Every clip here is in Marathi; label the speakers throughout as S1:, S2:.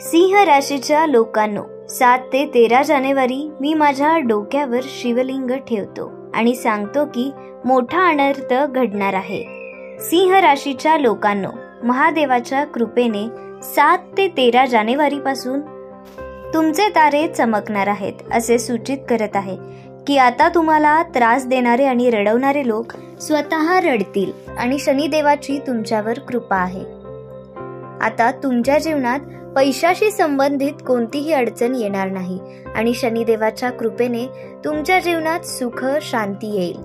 S1: सिंह राशीच्या लोकांनो, 7 ते 13 जानेवारी मी माझ्या डोक्यावर शिवलिंग ठेवतो आणि सांगतो की मोठा अनर्थ घडणार आहे. सिंह राशीच्या लोकांनो, महादेवाच्या कृपेने 7 ते 13 जानेवारी पासून तुमचे तारे चमकणार आहेत असे सूचित करत आहे की आता तुम्हाला त्रास देणारे आणि रडवणारे लोक स्वतः रडतील आणि शनिदेवाची तुमच्यावर कृपा आहे. आता तुमच्या जीवनात पैशाशी संबंधित कोणतीही अडचण येणार नाही आणि शनिदेवाच्या कृपेने तुमच्या जीवनात सुख शांती येईल.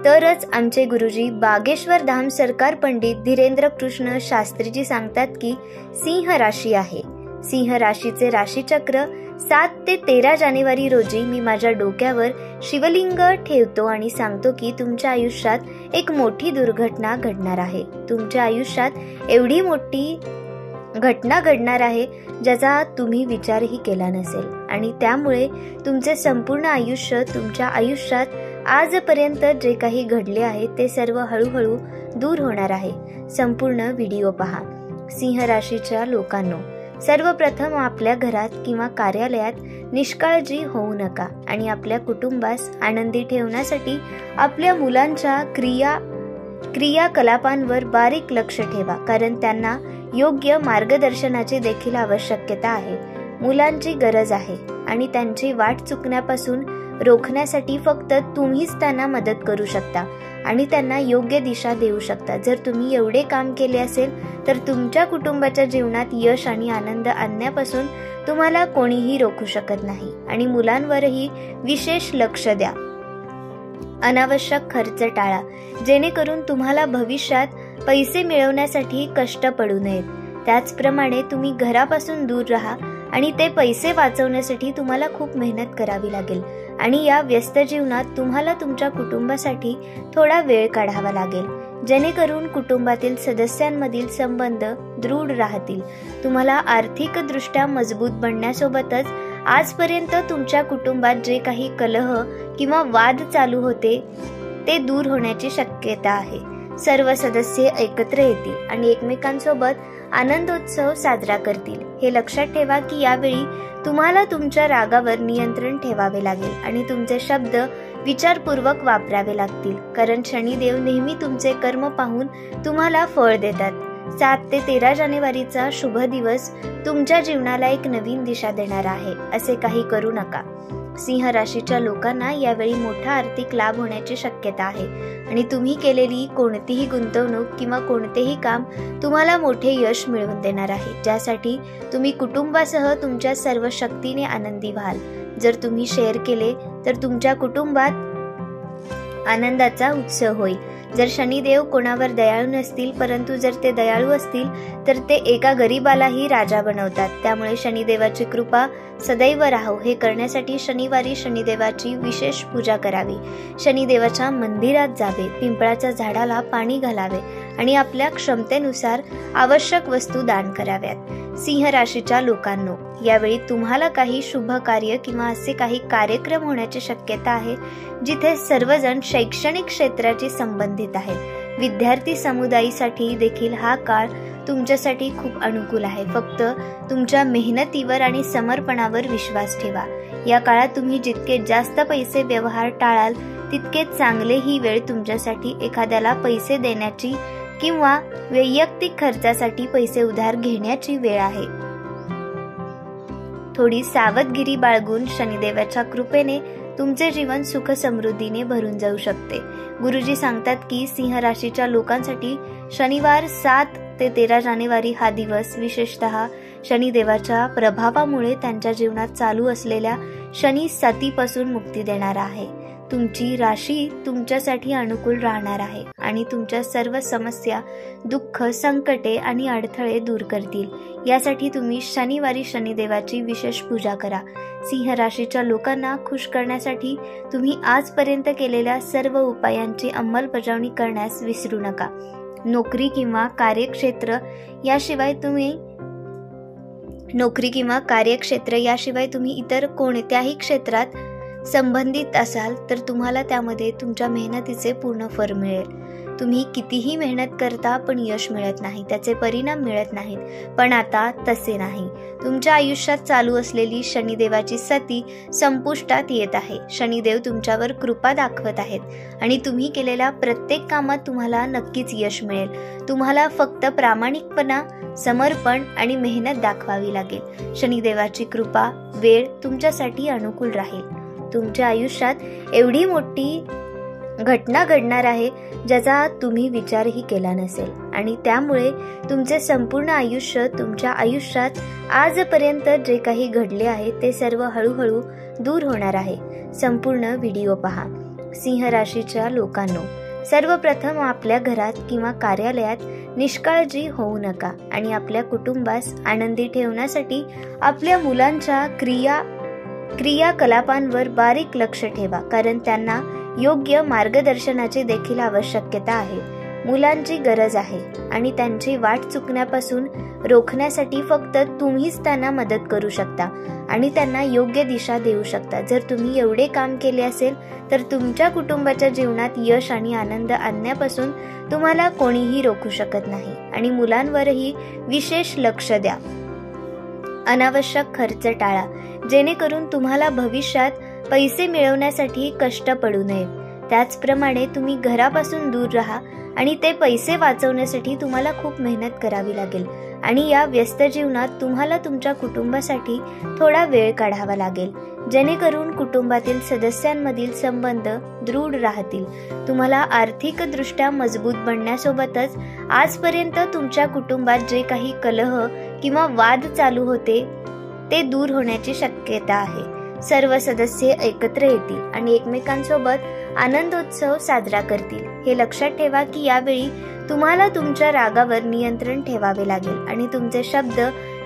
S1: तरच आमचे गुरुजी बागेश्वर धाम सरकार पंडित धीरेंद्र कृष्ण शास्त्रीजी सांगतात की सिंह राशी आहे. सिंह राशीचे राशीचक्र 7 ते 13 जानेवारी रोजी मी माझ्या डोक्यावर शिवलिंग ठेवतो आणि सांगतो की तुमच्या आयुष्यात एक मोठी दुर्घटना घडणार आहे. तुमच्या आयुष्यात एवढी मोठी घटना घडणार आहे ज्याचा तुम्ही विचारही केला नसेल आणि त्यामुळे तुमचे संपूर्ण आयुष्य, तुमच्या आयुष्यात आजपर्यंत जे काही घडले आहे ते सर्व हळूहळू दूर होणार आहे. संपूर्ण व्हिडिओ पहा. सिंह राशीच्या लोकांनो, सर्वप्रथम आपल्या घरात किंवा कार्यालयात निष्काळजी होऊ नका आणि आपल्या कुटुंबास आनंदी ठेवण्यासाठी आपल्या मुलांच्या क्रियाकलापांवर बारीक लक्ष ठेवा, कारण त्यांना योग्य मार्गदर्शनाची देखील आवश्यकता आहे. मुलांची गरज आहे आणि त्यांची वाट चुकण्यापासून रोखण्यासाठी फक्त तुम्हीच त्यांना मदत करू शकता आणि त्यांना योग्य दिशा देऊ शकता. जर तुम्ही एवढे काम केले असेल तर तुमच्या कुटुंबाच्या जीवनात यश आणि आनंद आणण्यापासून तुम्हाला कोणीही रोखू शकत नाही. आणि मुलांवरही विशेष लक्ष द्या. अनावश्यक खर्च टाळा, जेणेकरून तुम्हाला भविष्यात पैसे मिळवण्यासाठी कष्ट पडू नयेत. त्याचप्रमाणे तुम्ही घरापासून दूर राहा आणि ते पैसे वाचवण्यासाठी तुम्हाला खूप मेहनत करावी लागेल आणि या व्यस्त जीवनात तुम्हाला तुमच्या कुटुंबासाठी थोडा वेळ काढावा लागेल, जेणेकरून कुटुंबातील सदस्यांमधील संबंध दृढ राहतील. तुम्हाला आर्थिकदृष्ट्या मजबूत बनण्यासोबतच आजपर्यंत तुमच्या कुटुंबात जे काही कलह किंवा वाद चालू होते ते दूर होण्याची शक्यता आहे. सर्व सदस्य एकत्र येतील आणि एकमेकांसोबत आनंदोत्सव साजरा करतील. हे लक्षात ठेवा की यावेळी तुम्हाला तुमच्या रागावर नियंत्रण ठेवावे लागेल आणि तुमचे शब्द विचारपूर्वक वापरावे लागतील, कारण शनिदेव नेहमी तुमचे कर्म पाहून तुम्हाला फळ देतात. 7 ते 13 जानेवारीचा शुभ दिवस तुमच्या जीवनाला एक नवीन दिशा देणार आहे. असे काही करू नका. सिंह राशीच्या लोकांना यावेळी मोठा आर्थिक लाभ होण्याची शक्यता आहे आणि तुम्ही केलेली कोणतीही गुंतवणूक किंवा कोणतेही काम तुम्हाला मोठे यश मिळवून देणार आहे, ज्यासाठी तुम्ही कुटुंबासह तुमच्या सर्व शक्तीने आनंदी व्हाल. जर तुम्ही शेअर केले तर तुमच्या कुटुंबात आनंदाचा उत्सव होईल. जर शनिदेव कोणावर दयाळू नसतील, परंतु जर ते दयाळू असतील तर ते एका गरीबालाही राजा बनवतात. त्यामुळे शनिदेवाची कृपा सदैव राहो. हे करण्यासाठी शनिवारी शनिदेवाची विशेष पूजा करावी. शनिदेवाच्या मंदिरात जावे, पिंपळाच्या झाडाला पाणी घालावे आणि आपल्या क्षमतेनुसार आवश्यक वस्तू दान कराव्यात. सिंह राशीच्या लोकांनो, यावेळी तुम्हाला काही शुभ कार्य किंवा असे काही कार्यक्रम होण्याची शक्यता आहे जिथे सर्वजण शैक्षणिक क्षेत्राशी संबंधित आहेत. विद्यार्थी समुदायासाठी देखील हा काळ तुमच्यासाठी खूप अनुकूल आहे. फक्त तुमच्या मेहनतीवर आणि समर्पणावर विश्वास ठेवा. या काळात तुम्ही जितके जास्त पैसे व्यवहार टाळाल तितके चांगले. ही वेळ तुमच्यासाठी एखाद्याला पैसे देण्याची किंवा वैयक्तिक खर्चासाठी पैसे उधार घेण्याची वेळ आहे. थोडी सावधगिरी बाळगून शनिदेवाच्या कृपेने तुमचे जीवन सुख समृद्धीने भरून जाऊ शकते. गुरुजी सांगतात की सिंह राशीच्या लोकांसाठी शनिवार 7 ते 13 जानेवारी हा दिवस विशेषतः शनिदेवाच्या प्रभावामुळे त्यांच्या जीवनात चालू असलेल्या शनी साथीपासून मुक्ती देणारा आहे. तुमची राशी तुमच्यासाठी अनुकूल राहणार आहे आणि तुमच्या सर्व समस्या, दुःख, संकटे आणि अडथळे दूर करतील. यासाठी तुम्ही शनिवारी शनिदेवाची विशेष पूजा करा. सिंह राशीच्या लोकांना खुश करण्यासाठी तुम्ही आजपर्यंत केलेल्या सर्व उपायांची अंमलबजावणी करण्यास विसरू नका. नोकरी किंवा कार्यक्षेत्र याशिवाय तुम्ही इतर कोणत्याही क्षेत्रात संबंधित असाल तर तुम्हाला त्यामध्ये तुमच्या मेहनतीचे पूर्ण फळ मिळेल. तुम्ही कितीही मेहनत करता पण यश मिळत नाही, त्याचे परिणाम मिळत नाहीत. पण आता तसे नाही. तुमच्या आयुष्यात चालू असलेली शनिदेवाची सती संपुष्टात येत आहे. शनिदेव तुमच्यावर कृपा दाखवत आहेत आणि तुम्ही केलेल्या प्रत्येक कामात तुम्हाला नक्कीच यश मिळेल. तुम्हाला फक्त प्रामाणिकपणा, समर्पण आणि मेहनत दाखवावी लागेल. शनिदेवाची कृपा, वेळ तुमच्यासाठी अनुकूल राहील. तुमच्या आयुष्यात एवढी मोठी घटना घडणार आहे ज्याचा तुम्ही विचारही केला नसेल आणि त्यामुळे तुमचे संपूर्ण आयुष्य, तुमच्या आयुष्यात आजपर्यंत जे काही घडले आहे ते सर्व हळूहळू दूर होणार आहे. संपूर्ण व्हिडिओ पहा. सिंह राशीच्या लोकांनो, सर्वप्रथम आपल्या घरात किंवा कार्यालयात निष्काळजी होऊ नका आणि आपल्या कुटुंबास आनंदी ठेवण्यासाठी आपल्या मुलांच्या क्रियाकलापांवर बारीक लक्ष ठेवा, कारण त्यांना योग्य मार्गदर्शनाची देखील आवश्यकता आहे. मुलांची गरज आहे आणि त्यांची वाट चुकण्यापासून रोखण्यासाठी फक्त तुम्हीच त्यांना मदत करू शकता आणि त्यांना योग्य दिशा देऊ शकता. जर तुम्ही एवढे काम केले असेल तर तुमच्या कुटुंबाच्या जीवनात यश आणि आनंद आणण्यापासून तुम्हाला कोणीही रोखू शकत नाही. आणि मुलांवरही विशेष लक्ष द्या. अनावश्यक खर्च टाळा, जेणेकरून तुम्हाला भविष्यात पैसे मिळवण्यासाठी कष्ट पडू नये. त्याचप्रमाणे तुम्ही घरापासून दूर राहा आणि ते पैसे वाचवण्यासाठी तुम्हाला खूप मेहनत करावी लागेल आणि या व्यस्त जीवनात तुम्हाला तुमच्या कुटुंबासाठी थोडा वेळ काढावा लागेल, जेणेकरून कुटुंबातील सदस्यांमधील संबंध दृढ राहतील. तुम्हाला आर्थिकदृष्ट्या मजबूत बनण्यासोबतच आजपर्यंत तुमच्या कुटुंबात जे काही कलह किंवा वाद चालू होते ते दूर होण्याची शक्यता आहे. सर्व सदस्य एकत्र येतील आणि एकमेकांसोबत आनंदोत्सव साजरा करतील. हे लक्षात ठेवा की यावेळी तुम्हाला तुमच्या रागावर नियंत्रण ठेवावे लागेल आणि तुमचे शब्द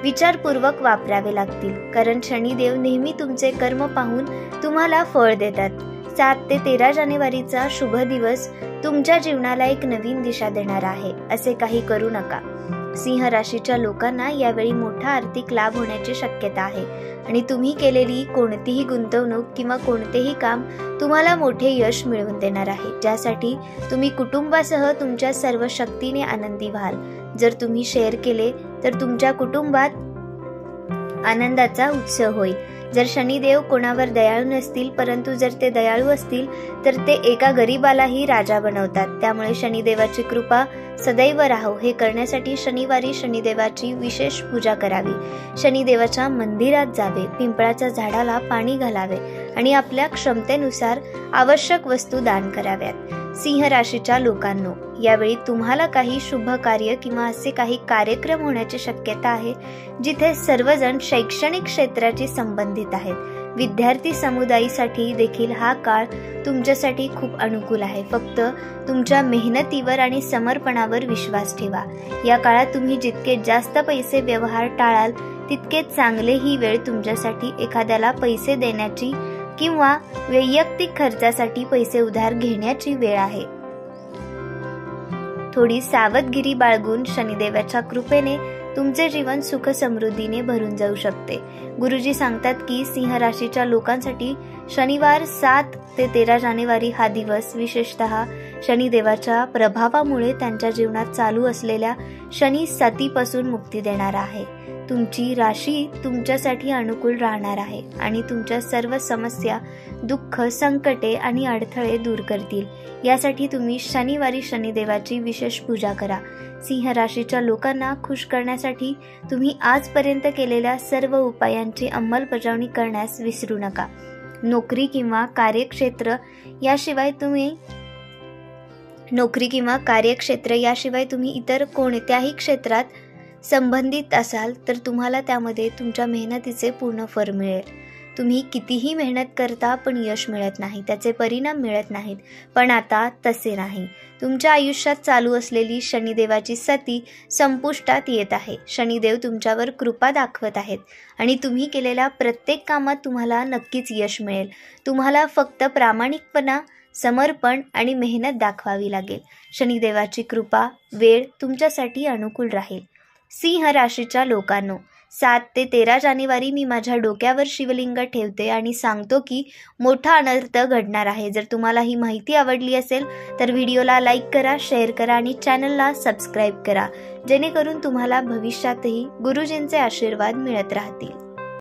S1: विचारपूर्वक वापरावे लागतील, कारण शनिदेव नेहमी तुमचे कर्म पाहून तुम्हाला फळ देतात. 7 ते 13 जानेवारीचा शुभ दिवस तुमच्या जीवनाला एक नवीन दिशा देणार आहे. असे काही करू नका. सिंह राशीच्या लोकांना यावेळी मोठा आर्थिक लाभ होण्याची शक्यता आहे आणि तुम्ही केलेली कोणतीही गुंतवणूक किंवा कोणतेही काम तुम्हाला मोठे यश मिळवून देणार आहे, ज्यासाठी तुम्ही कुटुंबासह तुमच्या सर्व शक्तीने आनंदी व्हाल. जर तुम्ही शेअर केले तर तुमच्या कुटुंबात आनंदाचा उत्सव होईल. जर शनिदेव कोणावर दयाळू नसतील, परंतु जर ते दयाळू असतील तर ते एका गरीबालाही राजा बनवतात. त्यामुळे शनिदेवाची कृपा सदैव राहो. हे करण्यासाठी शनिवारी शनिदेवाची विशेष पूजा करावी. शनिदेवाच्या मंदिरात जावे, पिंपळाच्या झाडाला पाणी घालावे आणि आपल्या क्षमतेनुसार आवश्यक वस्तू दान कराव्यात. सिंह राशीच्या लोकांनो, यावेळी तुम्हाला काही शुभ कार्य किंवा असे काही कार्यक्रम होण्याची शक्यता आहे जिथे सर्वजण शैक्षणिक क्षेत्राशी संबंधित आहेत. विद्यार्थी समुदायासाठी देखील हा काळ तुमच्यासाठी खूप अनुकूल आहे. फक्त तुमच्या मेहनतीवर आणि समर्पणावर विश्वास ठेवा. या काळात तुम्ही जितके जास्त पैसे व्यवहार टाळाल तितके चांगले. ही वेळ तुमच्यासाठी एखाद्याला पैसे देण्याची किंवा वैयक्तिक खर्चासाठी पैसे उधार घेण्याची वेळ आहे. थोडी सावधगिरी बाळगून शनिदेवाच्या कृपेने तुमचे जीवन सुख समृद्धीने भरून जाऊ शकते. गुरुजी सांगतात की सिंह राशीच्या लोकांसाठी शनिवार 7 ते 13 जानेवारी हा दिवस विशेषतः शनिदेवाच्या प्रभावामुळे त्यांच्या जीवनात चालू असलेल्या शनी सतीपासून मुक्ती देणार आहे. तुमची राशी तुमच्यासाठी अनुकूल राहणार आहे आणि तुमच्या सर्व समस्या, दुःख, संकटे आणि अडथळे दूर करतील. यासाठी तुम्ही शनिवारी शनिदेवाची विशेष पूजा करा. सिंह राशीच्या लोकांना खुश करण्यासाठी तुम्ही आजपर्यंत केलेल्या सर्व उपायांची अंमलबजावणी करण्यास विसरू नका. नोकरी किंवा कार्यक्षेत्र याशिवाय तुम्ही इतर कोणत्याही क्षेत्रात संबंधित असाल तर तुम्हाला त्यामध्ये तुमच्या मेहनतीचे पूर्ण फळ मिळेल. तुम्ही कितीही मेहनत करता पण यश मिळत नाही, त्याचे परिणाम मिळत नाहीत. पण आता तसे नाही. तुमच्या आयुष्यात चालू असलेली शनिदेवाची सती संपुष्टात येत आहे. शनिदेव तुमच्यावर कृपा दाखवत आहेत आणि तुम्ही केलेल्या प्रत्येक कामात तुम्हाला नक्कीच यश मिळेल. तुम्हाला फक्त प्रामाणिकपणा, समर्पण आणि मेहनत दाखवावी लागेल. शनिदेवाची कृपा, वेळ तुमच्यासाठी अनुकूल राहील. सिंह राशीच्या लोकांनो, 7 ते 13 जानेवारी मी माझ्या डोक्यावर शिवलिंग ठेवते आणि सांगतो की मोठा अनर्थ घडणार आहे. जर तुम्हाला ही माहिती आवडली असेल तर व्हिडिओला लाईक करा, शेअर करा आणि चॅनलला सबस्क्राईब करा, जेणेकरून तुम्हाला भविष्यातही गुरुजींचे आशीर्वाद मिळत राहतील.